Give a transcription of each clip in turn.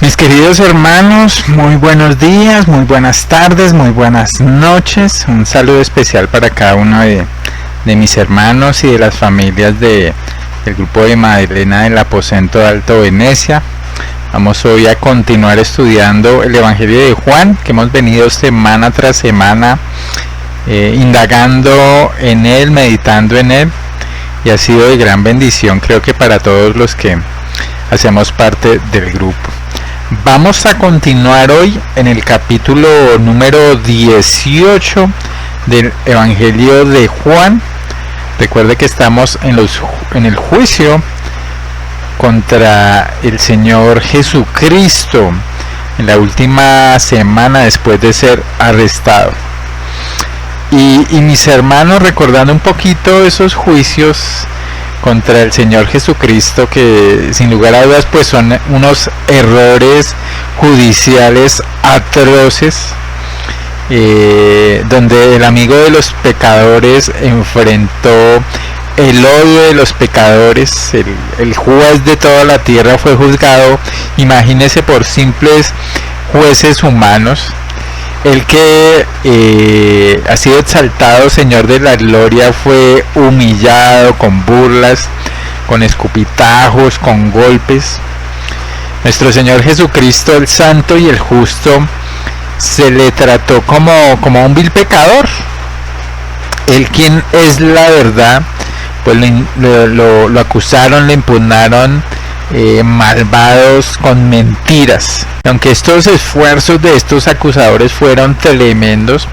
Mis queridos hermanos, muy buenos días, muy buenas tardes, muy buenas noches. Un saludo especial para cada uno de mis hermanos y de las familias del grupo de Magdalena del Aposento de Alto Venecia. Vamos hoy a continuar estudiando el Evangelio de Juan, que hemos venido semana tras semana indagando en él, meditando en él, y ha sido de gran bendición, creo que para todos los que hacemos parte del grupo. Vamos a continuar hoy en el capítulo número 18 del Evangelio de Juan. Recuerde que estamos en el juicio contra el Señor Jesucristo en la última semana después de ser arrestado. Y mis hermanos, recordando un poquito esos juicios contra el Señor Jesucristo, que sin lugar a dudas pues son unos errores judiciales atroces, donde el amigo de los pecadores enfrentó el odio de los pecadores. El juez de toda la tierra fue juzgado, imagínese, por simples jueces humanos. El que ha sido exaltado Señor de la gloria fue humillado con burlas, con escupitajos, con golpes. Nuestro Señor Jesucristo, el santo y el justo, se le trató como un vil pecador. Él, quien es la verdad, pues lo acusaron, le impugnaron malvados con mentiras. Aunque estos esfuerzos de estos acusadores fueron tremendos,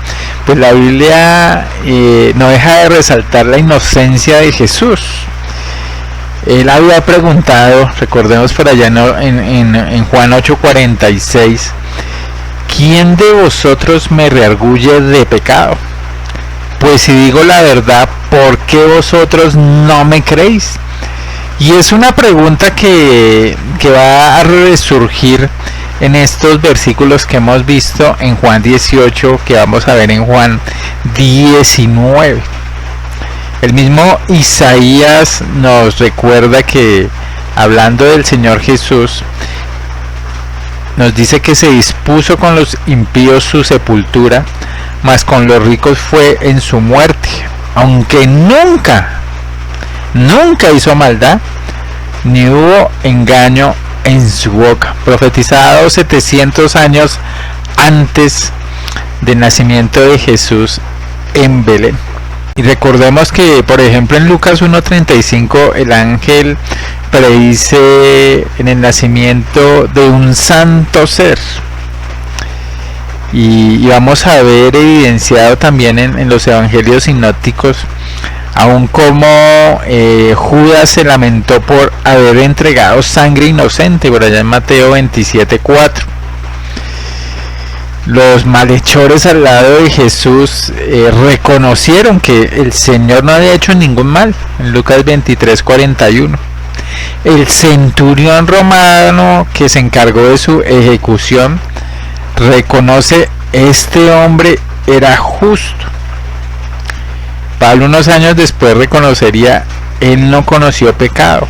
pues la Biblia no deja de resaltar la inocencia de Jesús. Él había preguntado, recordemos por allá en Juan 8:46, ¿quién de vosotros me reargulle de pecado? Pues si digo la verdad, ¿por qué vosotros no me creéis? Y es una pregunta que va a resurgir en estos versículos que hemos visto en Juan 18, que vamos a ver en Juan 19. El mismo Isaías nos recuerda que, hablando del Señor Jesús, nos dice que se dispuso con los impíos su sepultura, mas con los ricos fue en su muerte, aunque nunca hizo maldad, ni hubo engaño en su boca. Profetizado 700 años antes del nacimiento de Jesús en Belén. Y recordemos que, por ejemplo, en Lucas 1:35 el ángel predice en el nacimiento de un santo ser. Y vamos a ver evidenciado también en los evangelios sinópticos, aun como Judas se lamentó por haber entregado sangre inocente, por allá en Mateo 27:4. Los malhechores al lado de Jesús reconocieron que el Señor no había hecho ningún mal, en Lucas 23:41. El centurión romano que se encargó de su ejecución reconoce: este hombre era justo. Pablo, unos años después, reconocería: él no conoció pecado.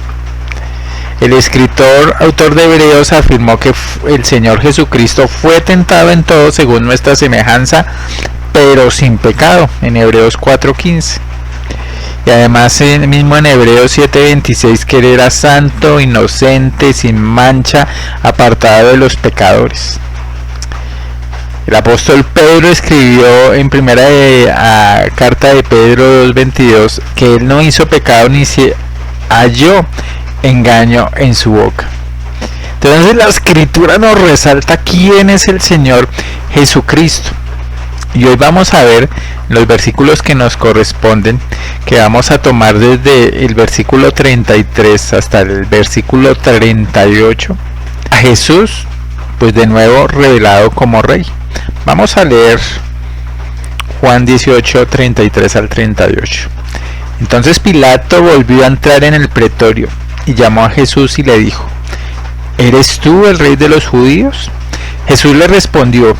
El autor de Hebreos, afirmó que el Señor Jesucristo fue tentado en todo según nuestra semejanza, pero sin pecado, en Hebreos 4:15. Y además mismo en Hebreos 7:26, que él era santo, inocente, sin mancha, apartado de los pecadores. El apóstol Pedro escribió en primera carta de Pedro 2:22 que él no hizo pecado ni se halló engaño en su boca. Entonces la escritura nos resalta quién es el Señor Jesucristo. Y hoy vamos a ver los versículos que nos corresponden, que vamos a tomar desde el versículo 33 hasta el versículo 38, a Jesús, pues de nuevo revelado como Rey. Vamos a leer Juan 18, 33 al 38. Entonces Pilato volvió a entrar en el pretorio y llamó a Jesús y le dijo: ¿eres tú el rey de los judíos? Jesús le respondió: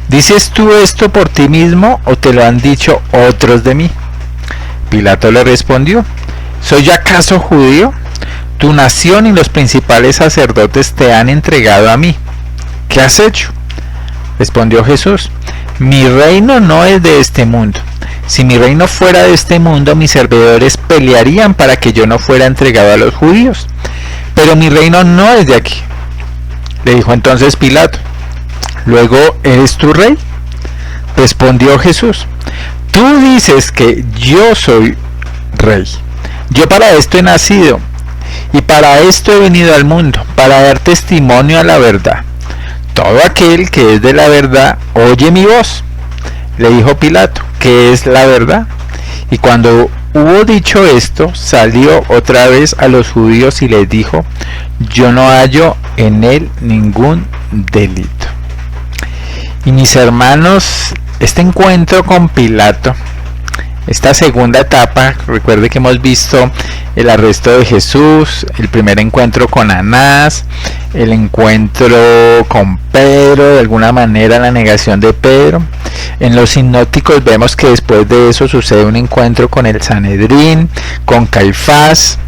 ¿dices tú esto por ti mismo o te lo han dicho otros de mí? Pilato le respondió: ¿soy yo acaso judío? Tu nación y los principales sacerdotes te han entregado a mí. ¿qué has hecho? Respondió Jesús, mi reino no es de este mundo. Si mi reino fuera de este mundo, mis servidores pelearían para que yo no fuera entregado a los judíos. Pero mi reino no es de aquí. Le dijo entonces Pilato, ¿luego eres tú rey? Respondió Jesús, tú dices que yo soy rey. Yo para esto he nacido y para esto he venido al mundo, para dar testimonio a la verdad. Todo aquel que es de la verdad oye mi voz. Le dijo Pilato, ¿qué es la verdad? Y cuando hubo dicho esto, salió otra vez a los judíos y les dijo, yo no hallo en él ningún delito. Y mis hermanos, este encuentro con Pilato, esta segunda etapa, recuerde que hemos visto el arresto de Jesús, el primer encuentro con Anás, el encuentro con Pedro, de alguna manera la negación de Pedro. En los sinópticos vemos que después de eso sucede un encuentro con el Sanedrín, con Caifás,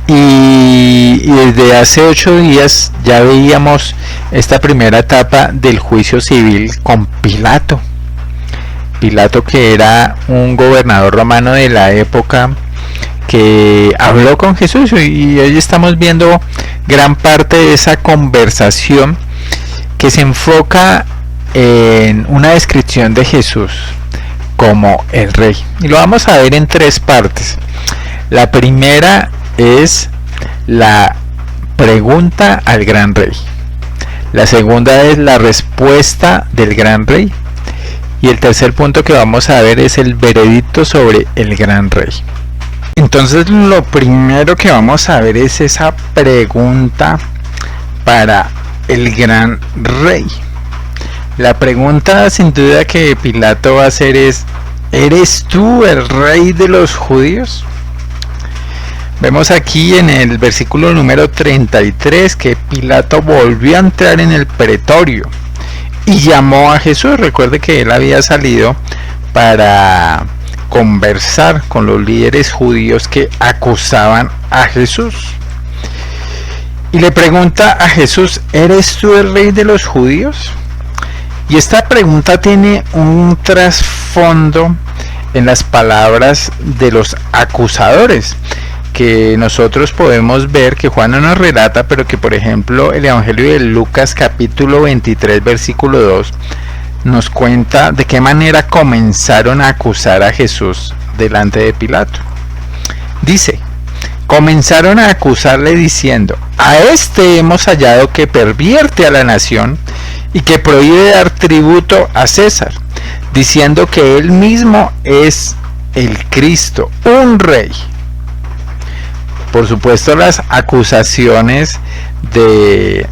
y desde hace 8 días ya veíamos esta primera etapa del juicio civil con Pilato. Pilato, que era un gobernador romano de la época, que habló con Jesús, y hoy estamos viendo gran parte de esa conversación que se enfoca en una descripción de Jesús como el rey, y lo vamos a ver en 3 partes. La primera es la pregunta al gran rey, la segunda es la respuesta del gran rey, y el tercer punto que vamos a ver es el veredicto sobre el gran rey. Entonces lo primero que vamos a ver es esa pregunta para el gran rey. La pregunta sin duda que Pilato va a hacer es, ¿eres tú el rey de los judíos? Vemos aquí en el versículo número 33 que Pilato volvió a entrar en el pretorio y llamó a Jesús. Recuerde que él había salido para conversar con los líderes judíos que acusaban a Jesús. Y le pregunta a Jesús, ¿eres tú el rey de los judíos? Y esta pregunta tiene un trasfondo en las palabras de los acusadores, que nosotros podemos ver que Juan no nos relata, pero que por ejemplo el Evangelio de Lucas capítulo 23 versículo 2 nos cuenta de qué manera comenzaron a acusar a Jesús delante de Pilato. Dice, comenzaron a acusarle diciendo, a este hemos hallado que pervierte a la nación y que prohíbe dar tributo a César, diciendo que él mismo es el Cristo, un rey. Por supuesto, las acusaciones de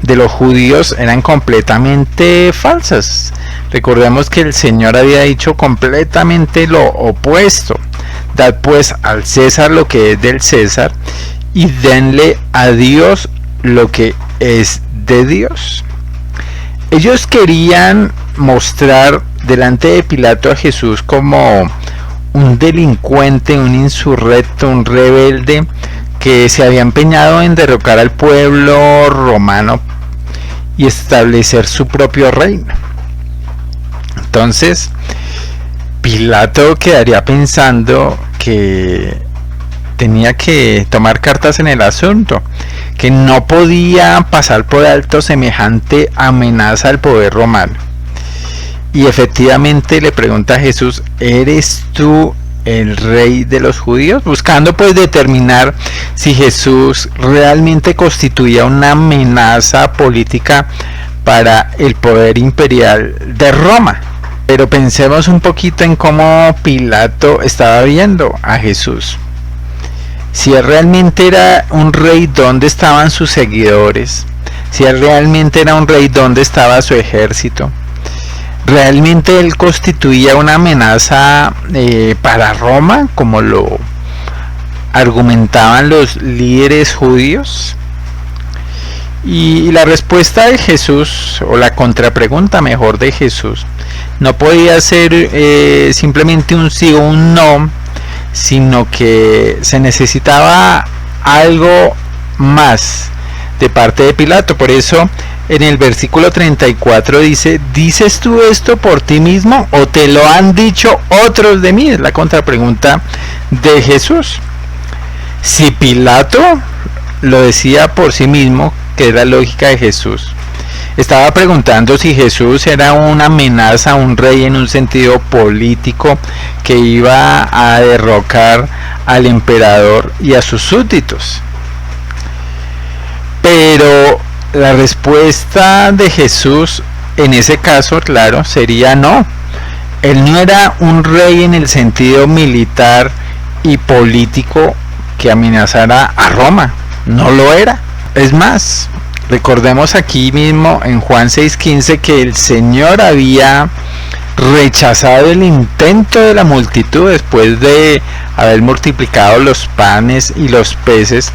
los judíos eran completamente falsas. Recordemos que el Señor había dicho completamente lo opuesto. Dad pues al César lo que es del César y denle a Dios lo que es de Dios. Ellos querían mostrar delante de Pilato a Jesús como un delincuente, un insurrecto, un rebelde que se había empeñado en derrocar al pueblo romano y establecer su propio reino. Entonces Pilato quedaría pensando que tenía que tomar cartas en el asunto, que no podía pasar por alto semejante amenaza al poder romano. Y efectivamente le pregunta a Jesús, ¿eres tú el rey de los judíos? Buscando pues determinar si Jesús realmente constituía una amenaza política para el poder imperial de Roma. Pero pensemos un poquito en cómo Pilato estaba viendo a Jesús. Si él realmente era un rey, ¿dónde estaban sus seguidores? Si él realmente era un rey, ¿dónde estaba su ejército? ¿Realmente él constituía una amenaza para Roma, como lo argumentaban los líderes judíos? Y la respuesta de Jesús, o la contrapregunta mejor de Jesús, no podía ser simplemente un sí o un no, sino que se necesitaba algo más de parte de Pilato. Por eso en el versículo 34 dice: ¿dices tú esto por ti mismo o te lo han dicho otros de mí? Es la contrapregunta de Jesús. Si Pilato lo decía por sí mismo, que es la lógica de Jesús, estaba preguntando si Jesús era una amenaza a un rey en un sentido político que iba a derrocar al emperador y a sus súbditos. Pero la respuesta de Jesús en ese caso, claro, sería no. Él no era un rey en el sentido militar y político que amenazara a Roma, no lo era. Es más, recordemos aquí mismo en Juan 6:15 que el Señor había rechazado el intento de la multitud después de haber multiplicado los panes y los peces,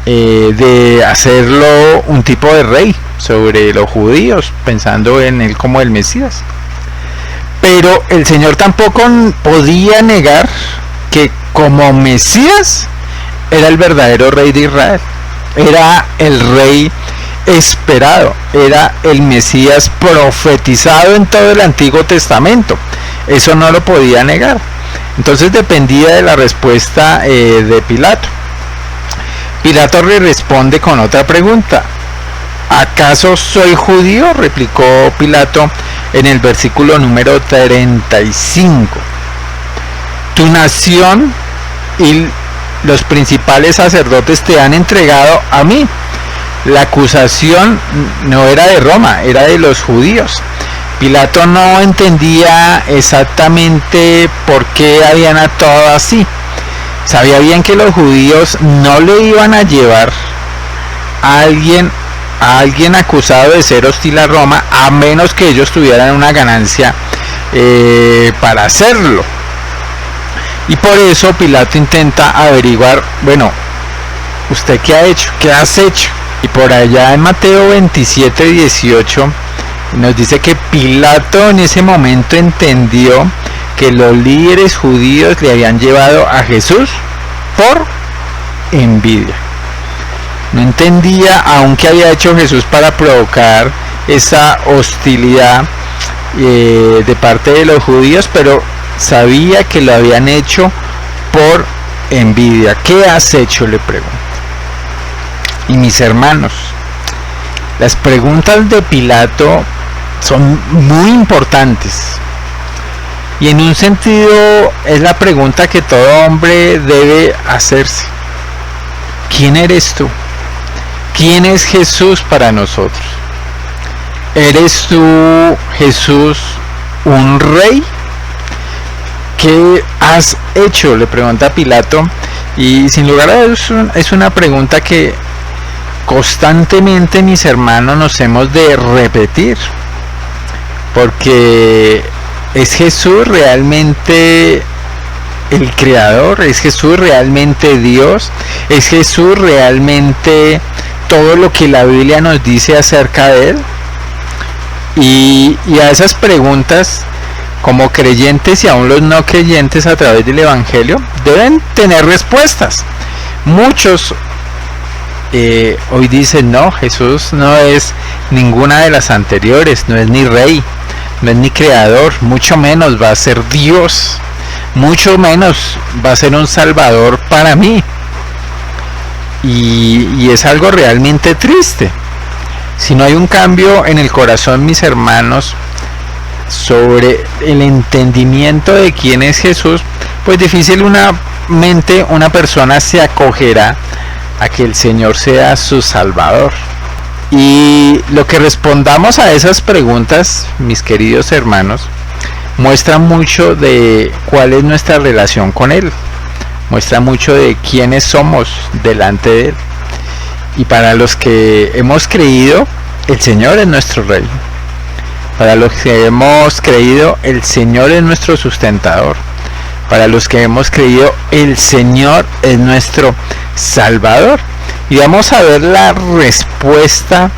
de hacerlo un tipo de rey sobre los judíos, pensando en él como el Mesías. Pero el Señor tampoco podía negar que como Mesías era el verdadero rey de Israel, era el rey esperado, era el Mesías profetizado en todo el Antiguo Testamento. Eso no lo podía negar. Entonces dependía de la respuesta de Pilato. Pilato le responde con otra pregunta: ¿acaso soy judío?, replicó Pilato en el versículo número 35. Tu nación y los principales sacerdotes te han entregado a mí. La acusación no era de Roma, era de los judíos. Pilato no entendía exactamente por qué habían actuado así. Sabía bien que los judíos no le iban a llevar a alguien acusado de ser hostil a Roma, a menos que ellos tuvieran una ganancia para hacerlo. Y por eso Pilato intenta averiguar, bueno, ¿usted qué ha hecho? ¿Qué has hecho? Y por allá en Mateo 27:18 nos dice que Pilato en ese momento entendió que los líderes judíos le habían llevado a Jesús por envidia. No entendía aún qué había hecho Jesús para provocar esa hostilidad de parte de los judíos, pero sabía que lo habían hecho por envidia. ¿Qué has hecho?, le pregunto. Y mis hermanos, las preguntas de Pilato son muy importantes. Y en un sentido es la pregunta que todo hombre debe hacerse. ¿Quién eres tú? ¿Quién es Jesús para nosotros? ¿Eres tú, Jesús, un rey? ¿Qué has hecho?, le pregunta Pilato. Y sin lugar a dudas es una pregunta que constantemente, mis hermanos, nos hemos de repetir, porque ¿es Jesús realmente el Creador? ¿Es Jesús realmente Dios? ¿Es Jesús realmente todo lo que la Biblia nos dice acerca de Él? Y a esas preguntas, como creyentes y aún los no creyentes a través del Evangelio, deben tener respuestas. Muchos hoy dicen: no, Jesús no es ninguna de las anteriores, no es ni rey, no es ni creador, mucho menos va a ser Dios, mucho menos va a ser un salvador para mí. Y es algo realmente triste. Si no hay un cambio en el corazón, mis hermanos, sobre el entendimiento de quién es Jesús, pues difícilmente una persona se acogerá a que el Señor sea su Salvador. Y lo que respondamos a esas preguntas, mis queridos hermanos, muestra mucho de cuál es nuestra relación con Él, muestra mucho de quiénes somos delante de Él. Y para los que hemos creído, el Señor es nuestro Rey. Para los que hemos creído, el Señor es nuestro sustentador. Para los que hemos creído, el Señor es nuestro Salvador. Y vamos a ver la respuesta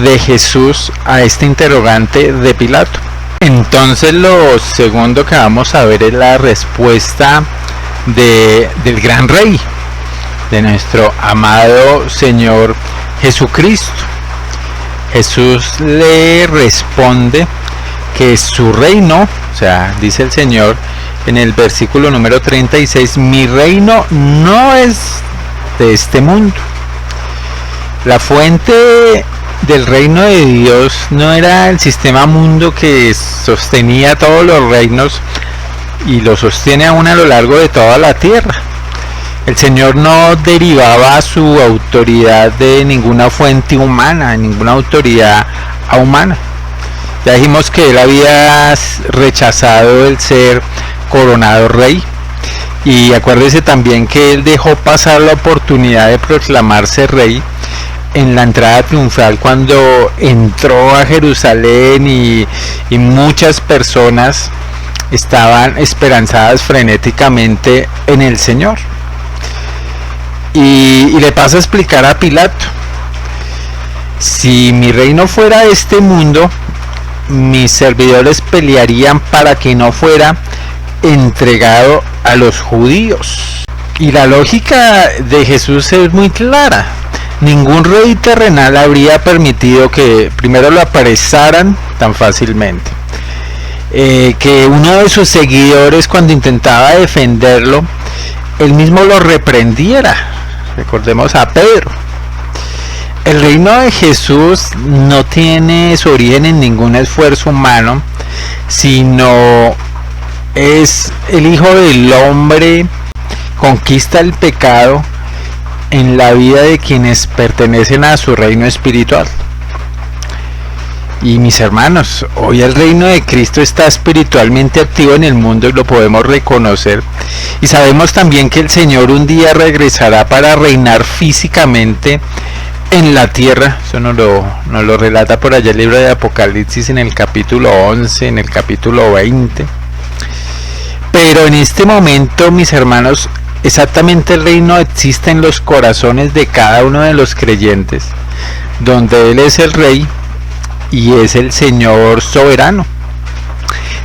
de Jesús a este interrogante de Pilato. Entonces lo segundo que vamos a ver es la respuesta del gran Rey, de nuestro amado Señor Jesucristo. Jesús le responde que su reino, o sea, dice el Señor en el versículo número 36, mi reino no es de este mundo. La fuente del reino de Dios no era el sistema mundo que sostenía todos los reinos y lo sostiene aún a lo largo de toda la tierra. El Señor no derivaba su autoridad de ninguna fuente humana, de ninguna autoridad humana. Ya dijimos que él había rechazado el ser coronado rey, y acuérdese también que él dejó pasar la oportunidad de proclamarse rey en la entrada triunfal cuando entró a Jerusalén y muchas personas estaban esperanzadas frenéticamente en el Señor. Y le pasa a explicar a Pilato: si mi reino fuera este mundo, mis servidores pelearían para que no fuera entregado a los judíos. Y la lógica de Jesús es muy clara. Ningún rey terrenal habría permitido que primero lo apresaran tan fácilmente, que uno de sus seguidores, cuando intentaba defenderlo, él mismo lo reprendiera. Recordemos a Pedro. El reino de Jesús no tiene su origen en ningún esfuerzo humano, sino es el Hijo del Hombre conquista el pecado en la vida de quienes pertenecen a su reino espiritual. Y mis hermanos, hoy el reino de Cristo está espiritualmente activo en el mundo y lo podemos reconocer. Y sabemos también que el Señor un día regresará para reinar físicamente en la tierra. Eso nos lo relata por allá el libro de Apocalipsis en el capítulo 11, en el capítulo 20. Pero en este momento, mis hermanos, exactamente el reino existe en los corazones de cada uno de los creyentes, donde Él es el Rey y es el Señor soberano.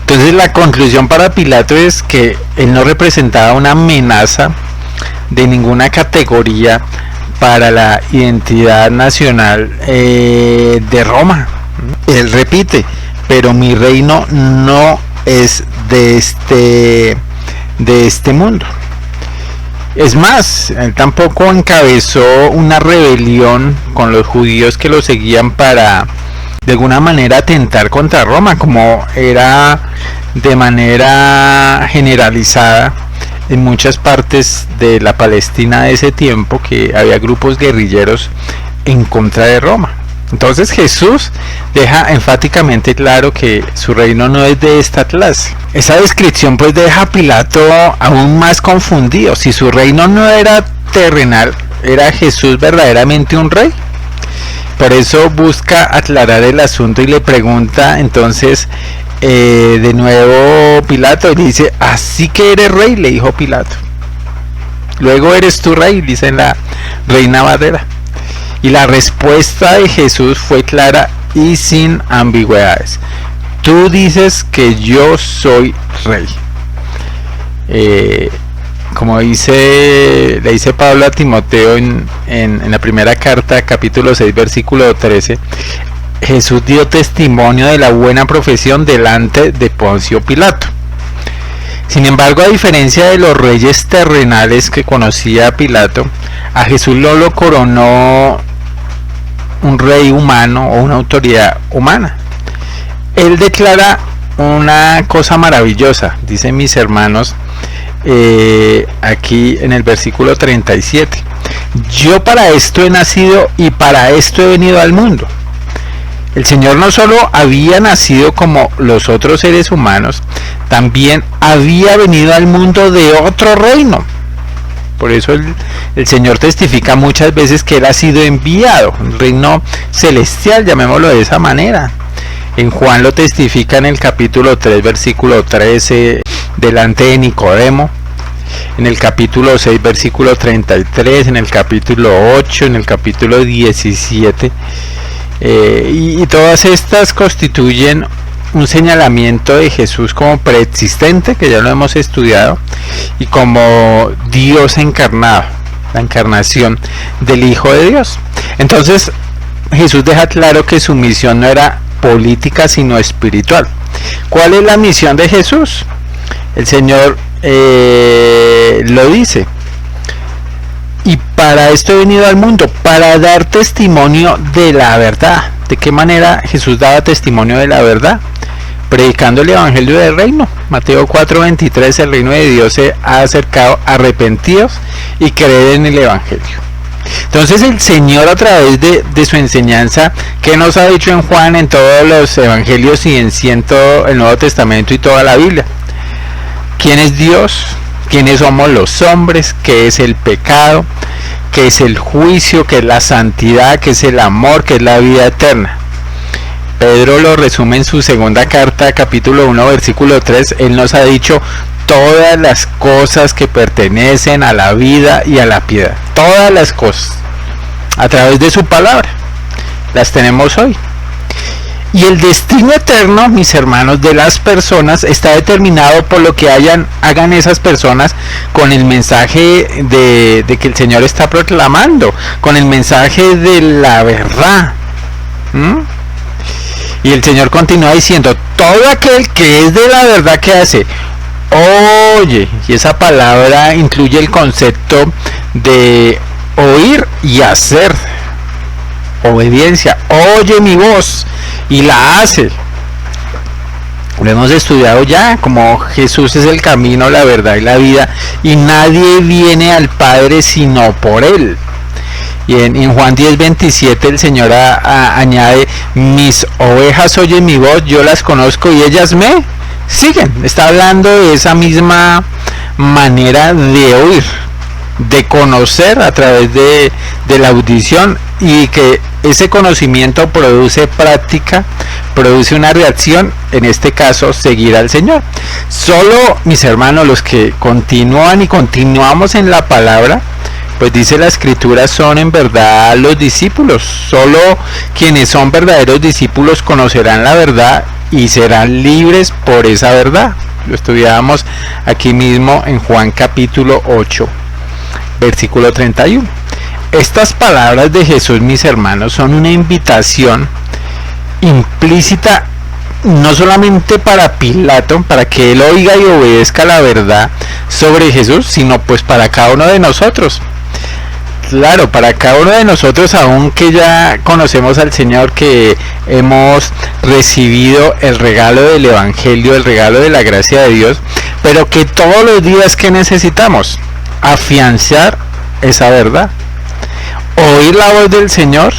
Entonces la conclusión para Pilato es que Él no representaba una amenaza de ninguna categoría para la identidad nacional de Roma. Él repite: pero mi reino no es de este mundo. Es más, él tampoco encabezó una rebelión con los judíos que lo seguían para de alguna manera atentar contra Roma, como era de manera generalizada en muchas partes de la Palestina de ese tiempo, que había grupos guerrilleros en contra de Roma. Entonces Jesús deja enfáticamente claro que su reino no es de esta clase. Esa descripción pues deja a Pilato aún más confundido. Si su reino no era terrenal, ¿era Jesús verdaderamente un rey? Por eso busca aclarar el asunto y le pregunta entonces de nuevo Pilato, y dice: ¿así que eres rey?, le dijo Pilato. Luego, ¿eres tú rey?, dice la Reina Valera. Y la respuesta de Jesús fue clara y sin ambigüedades: tú dices que yo soy rey. Como le dice Pablo a Timoteo en la primera carta, capítulo 6, versículo 13, Jesús dio testimonio de la buena profesión delante de Poncio Pilato. Sin embargo, a diferencia de los reyes terrenales que conocía Pilato, a Jesús no lo coronó un rey humano o una autoridad humana. Él declara una cosa maravillosa, dicen mis hermanos, aquí en el versículo 37: yo para esto he nacido y para esto he venido al mundo. El Señor no solo había nacido como los otros seres humanos, también había venido al mundo de otro reino. Por eso el Señor testifica muchas veces que Él ha sido enviado, un reino celestial, llamémoslo de esa manera. En Juan lo testifica en el capítulo 3, versículo 13, delante de Nicodemo. En el capítulo 6, versículo 33, en el capítulo 8, en el capítulo 17. Y todas estas constituyen un señalamiento de Jesús como preexistente, que ya lo hemos estudiado, y como Dios encarnado, la encarnación del Hijo de Dios. Entonces, Jesús deja claro que su misión no era política sino espiritual. ¿Cuál es la misión de Jesús? El Señor lo dice: y para esto he venido al mundo, para dar testimonio de la verdad. ¿De qué manera Jesús daba testimonio de la verdad? Predicando el evangelio del reino. Mateo 4:23, el reino de Dios se ha acercado, arrepentidos y creed en el evangelio. Entonces el Señor, a través de su enseñanza, que nos ha dicho en Juan, en todos los evangelios y en todo el Nuevo Testamento y toda la Biblia: ¿quién es Dios? ¿Quiénes somos los hombres? ¿Qué es el pecado? ¿Qué es el juicio? ¿Qué es la santidad? ¿Qué es el amor? ¿Qué es la vida eterna? Pedro lo resume en su segunda carta, capítulo 1, versículo 3. Él nos ha dicho todas las cosas que pertenecen a la vida y a la piedad. Todas las cosas. A través de su palabra. Las tenemos hoy. Y el destino eterno, mis hermanos, de las personas está determinado por lo que hagan esas personas con el mensaje de que el Señor está proclamando, con el mensaje de la verdad. Y el Señor continúa diciendo: todo aquel que es de la verdad, que hace, oye. Y esa palabra incluye el concepto de oír y hacer. Obediencia. Oye mi voz y la hace. Lo hemos estudiado ya, como Jesús es el camino, la verdad y la vida, y nadie viene al Padre sino por él. Y en Juan 10:27 el Señor añade: mis ovejas oyen mi voz, yo las conozco y ellas me siguen. Está hablando de esa misma manera de oír, de conocer a través de la audición, y que ese conocimiento produce práctica, produce una reacción, en este caso seguir al Señor. Solo, mis hermanos, los que continúan y continuamos en la palabra, pues dice la Escritura, son en verdad los discípulos. Solo quienes son verdaderos discípulos conocerán la verdad y serán libres por esa verdad. Lo estudiábamos aquí mismo en Juan capítulo 8, versículo 31. Estas palabras de Jesús, mis hermanos, son una invitación implícita, no solamente para Pilato, para que él oiga y obedezca la verdad sobre Jesús, sino pues para cada uno de nosotros. Claro, para cada uno de nosotros, aunque ya conocemos al Señor, que hemos recibido el regalo del Evangelio, el regalo de la gracia de Dios, pero que todos los días, que necesitamos afianzar esa verdad, oír la voz del Señor,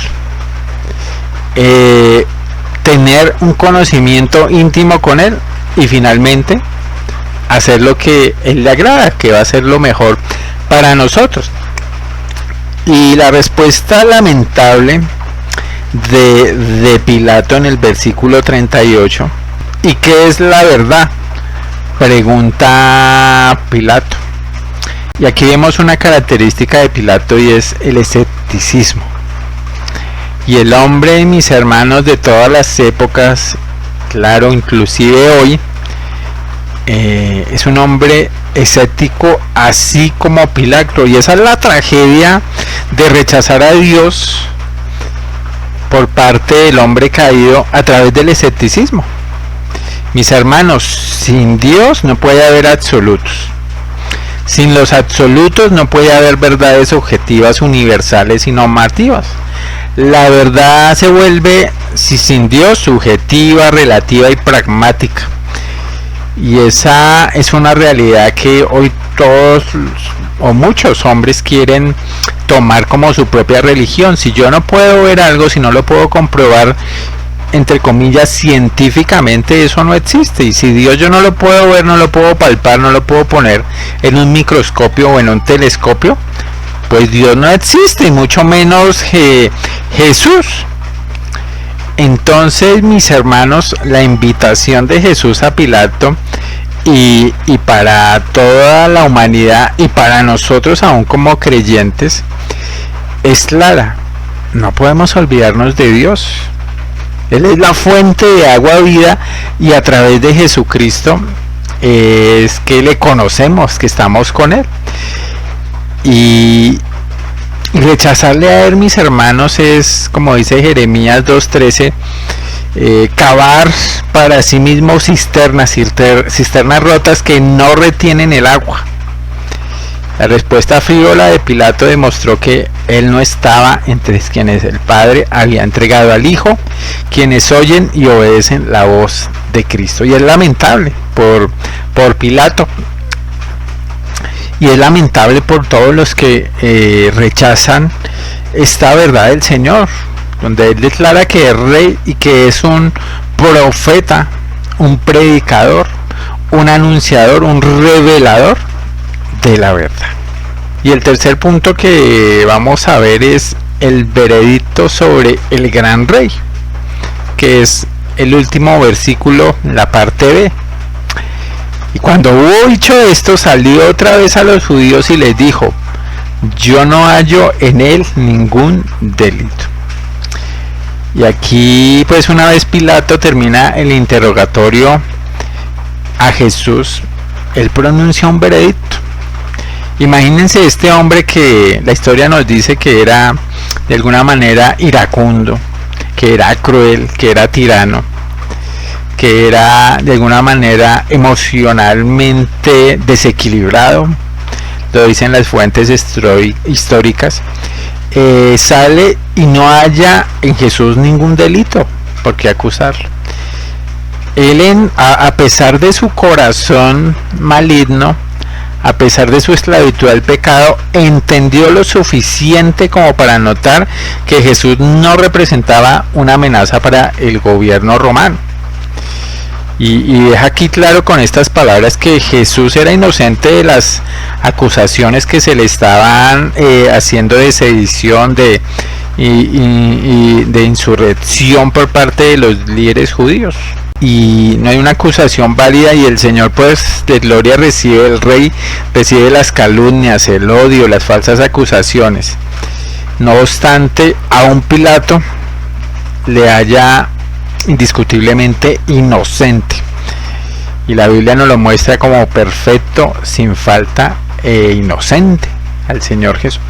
tener un conocimiento íntimo con Él, y finalmente hacer lo que Él le agrada, que va a ser lo mejor para nosotros. Y la respuesta lamentable de Pilato en el versículo 38: ¿y qué es la verdad?, pregunta Pilato. Y aquí vemos una característica de Pilato, y es el escepticismo. Y el hombre, mis hermanos, de todas las épocas, claro, inclusive hoy, es un hombre escéptico, así como Pilato. Y esa es la tragedia de rechazar a Dios por parte del hombre caído a través del escepticismo. Mis hermanos, sin Dios no puede haber absolutos. Sin los absolutos no puede haber verdades objetivas, universales y normativas. La verdad se vuelve, si sin Dios, subjetiva, relativa y pragmática. Y esa es una realidad que hoy todos o muchos hombres quieren tomar como su propia religión. Si yo no puedo ver algo, si no lo puedo comprobar, entre comillas, científicamente, eso no existe. Y si Dios yo no lo puedo ver, no lo puedo palpar, no lo puedo poner en un microscopio o en un telescopio, pues Dios no existe, y mucho menos Jesús. Entonces, mis hermanos, la invitación de Jesús a Pilato, y para toda la humanidad y para nosotros aún como creyentes, es clara: no podemos olvidarnos de Dios. Él es la fuente de agua vida, y a través de Jesucristo es que le conocemos, que estamos con Él. Y Y rechazarle a él, mis hermanos, es, como dice Jeremías 2:13, cavar para sí mismo cisternas rotas que no retienen el agua. La respuesta frívola de Pilato demostró que él no estaba entre quienes el Padre había entregado al Hijo, quienes oyen y obedecen la voz de Cristo. Y es lamentable por Pilato, y es lamentable por todos los que rechazan esta verdad del Señor, donde Él declara que es Rey y que es un profeta, un predicador, un anunciador, un revelador de la verdad. Y el tercer punto que vamos a ver es el veredicto sobre el gran Rey, que es el último versículo, la parte B. Y cuando hubo dicho esto, salió otra vez a los judíos y les dijo: yo no hallo en él ningún delito. Y aquí, pues, una vez Pilato termina el interrogatorio a Jesús, él pronuncia un veredicto. Imagínense este hombre que la historia nos dice que era de alguna manera iracundo, que era cruel, que era tirano, que era de alguna manera emocionalmente desequilibrado, lo dicen las fuentes históricas. Sale y no halla en Jesús ningún delito por qué acusarlo. Él, a pesar de su corazón maligno, a pesar de su esclavitud al pecado, entendió lo suficiente como para notar que Jesús no representaba una amenaza para el gobierno romano. Y deja aquí claro con estas palabras que Jesús era inocente de las acusaciones que se le estaban haciendo de sedición, de insurrección por parte de los líderes judíos. Y no hay una acusación válida, y el Señor, pues, de gloria recibe, el Rey recibe las calumnias, el odio, las falsas acusaciones. No obstante, a un Pilato le halla indiscutiblemente inocente, y la Biblia nos lo muestra como perfecto, sin falta e inocente al Señor Jesús.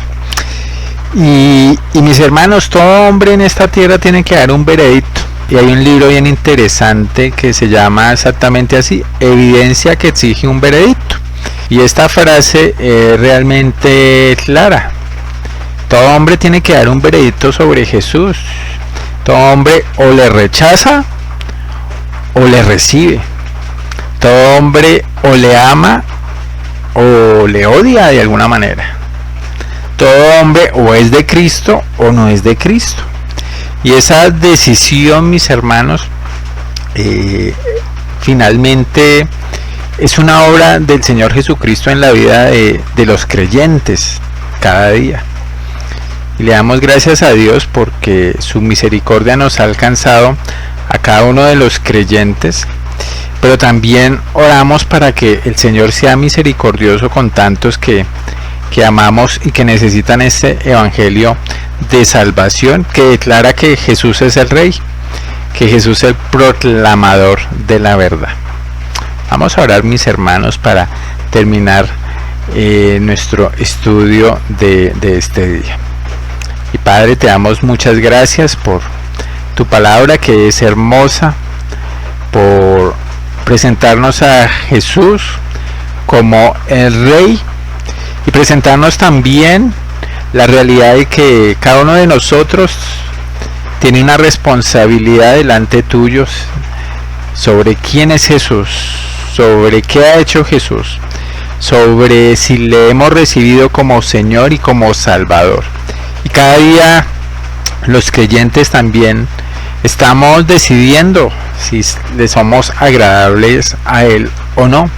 Y mis hermanos, todo hombre en esta tierra tiene que dar un veredicto, y hay un libro bien interesante que se llama exactamente así: Evidencia que exige un veredicto. Y esta frase es realmente clara. Todo hombre tiene que dar un veredicto sobre Jesús. Todo hombre o le rechaza o le recibe. Todo hombre o le ama o le odia de alguna manera. Todo hombre o es de Cristo o no es de Cristo. Y esa decisión, mis hermanos, finalmente es una obra del Señor Jesucristo en la vida de los creyentes cada día. Y le damos gracias a Dios porque su misericordia nos ha alcanzado a cada uno de los creyentes, pero también oramos para que el Señor sea misericordioso con tantos que amamos y que necesitan este evangelio de salvación que declara que Jesús es el Rey, que Jesús es el proclamador de la verdad. Vamos a orar, mis hermanos, para terminar nuestro estudio de este día. Y Padre, te damos muchas gracias por tu palabra, que es hermosa, por presentarnos a Jesús como el Rey, y presentarnos también la realidad de que cada uno de nosotros tiene una responsabilidad delante tuyo sobre quién es Jesús, sobre qué ha hecho Jesús, sobre si le hemos recibido como Señor y como Salvador. Y cada día los creyentes también estamos decidiendo si le somos agradables a Él o no.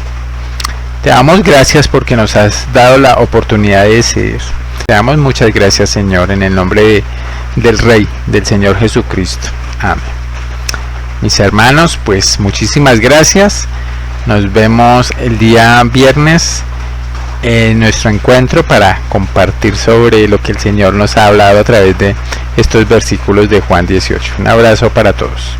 Te damos gracias porque nos has dado la oportunidad de decidir. Te damos muchas gracias, Señor, en el nombre del Rey, del Señor Jesucristo. Amén. Mis hermanos, pues muchísimas gracias. Nos vemos el día viernes en nuestro encuentro para compartir sobre lo que el Señor nos ha hablado a través de estos versículos de Juan 18. Un abrazo para todos.